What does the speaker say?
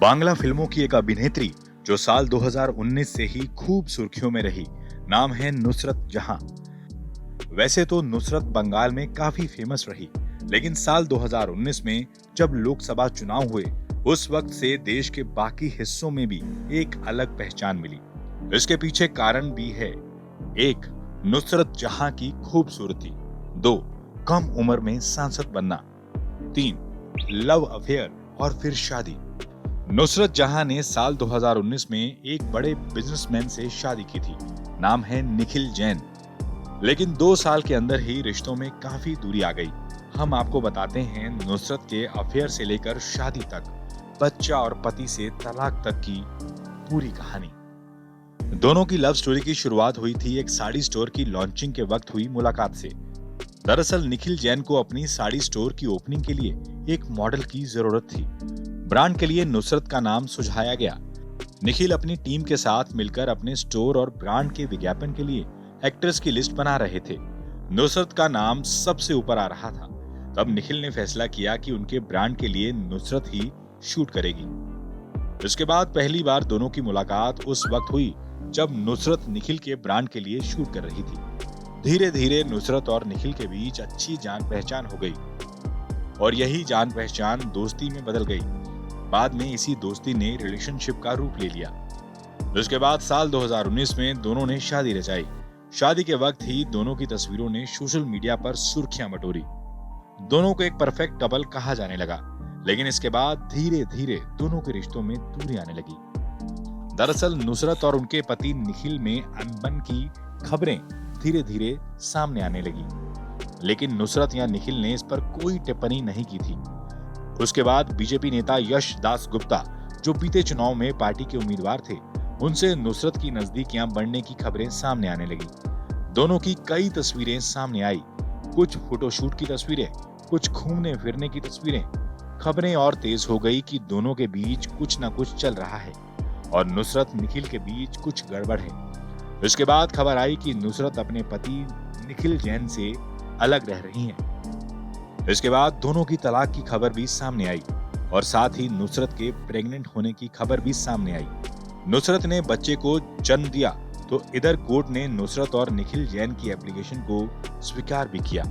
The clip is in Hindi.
बांग्ला फिल्मों की एक अभिनेत्री जो साल 2019 से ही खूब सुर्खियों में रही, नाम है नुसरत जहां। वैसे तो नुसरत बंगाल में काफी फेमस रही, लेकिन साल 2019 में जब लोकसभा चुनाव हुए, उस वक्त से देश के बाकी हिस्सों में भी एक अलग पहचान मिली। इसके पीछे कारण भी है। 1. नुसरत जहां की खूबसूरती। 2. कम उम्र में सांसद बनना। 3. लव अफेयर और फिर शादी। नुसरत जहां ने साल 2019 में एक बड़े बिजनेसमैन से शादी की थी, नाम है निखिल जैन। लेकिन 2 साल के अंदर ही रिश्तों में काफी दूरी आ गई। हम आपको बताते हैं नुसरत के अफेयर से लेकर शादी तक, बच्चा और पति से तलाक तक की पूरी कहानी। दोनों की लव स्टोरी की शुरुआत हुई थी एक साड़ी स्टोर की लॉन्चिंग के वक्त हुई मुलाकात से। दरअसल निखिल जैन को अपनी साड़ी स्टोर की ओपनिंग के लिए एक मॉडल की जरूरत थी। ब्रांड के लिए नुसरत का नाम सुझाया गया। निखिल अपनी टीम के साथ मिलकर अपने स्टोर और ब्रांड के विज्ञापन के लिए एक्ट्रेस की लिस्ट बना रहे थे। नुसरत का नाम सबसे ऊपर आ रहा था। तब निखिल ने फैसला किया कि उनके ब्रांड के लिए नुसरत ही शूट करेगी। इसके बाद पहली बार दोनों की मुलाकात उस वक्त हुई जब नुसरत निखिल के ब्रांड के लिए शूट कर रही थी। धीरे धीरे नुसरत और निखिल के बीच अच्छी जान पहचान हो गई और यही जान पहचान दोस्ती में बदल गई। बाद में इसी दोस्ती ने रिलेशनशिप का रूप ले लिया। इसके बाद साल 2019 में दोनों ने शादी रचाई। शादी के वक्त ही दोनों की तस्वीरों ने सोशल मीडिया पर सुर्खियां बटोरी। दोनों को एक परफेक्ट कपल कहा जाने लगा, लेकिन इसके बाद धीरे धीरे दोनों के रिश्तों में दूरी आने लगी। दरअसल नुसरत और उनके पति निखिल में अनबन की खबरें धीरे धीरे सामने आने लगी, लेकिन नुसरत या निखिल ने इस पर कोई टिप्पणी नहीं की थी। उसके बाद बीजेपी नेता यश दास गुप्ता, जो बीते चुनाव में पार्टी के उम्मीदवार थे, उनसे नुसरत की नजदीकियां बढ़ने की खबरें सामने आने लगी। दोनों की कई तस्वीरें सामने आई, कुछ फोटोशूट की तस्वीरें, कुछ घूमने फिरने की तस्वीरें। खबरें और तेज हो गई कि दोनों के बीच कुछ न कुछ चल रहा है और नुसरत निखिल के बीच कुछ गड़बड़ है। इसके बाद खबर आई कि नुसरत अपने पति निखिल जैन से अलग रह रही हैं। इसके बाद दोनों की तलाक की खबर भी सामने आई और साथ ही नुसरत के प्रेग्नेंट होने की खबर भी सामने आई। नुसरत ने बच्चे को जन्म दिया तो इधर कोर्ट ने नुसरत और निखिल जैन की एप्लीकेशन को स्वीकार भी किया।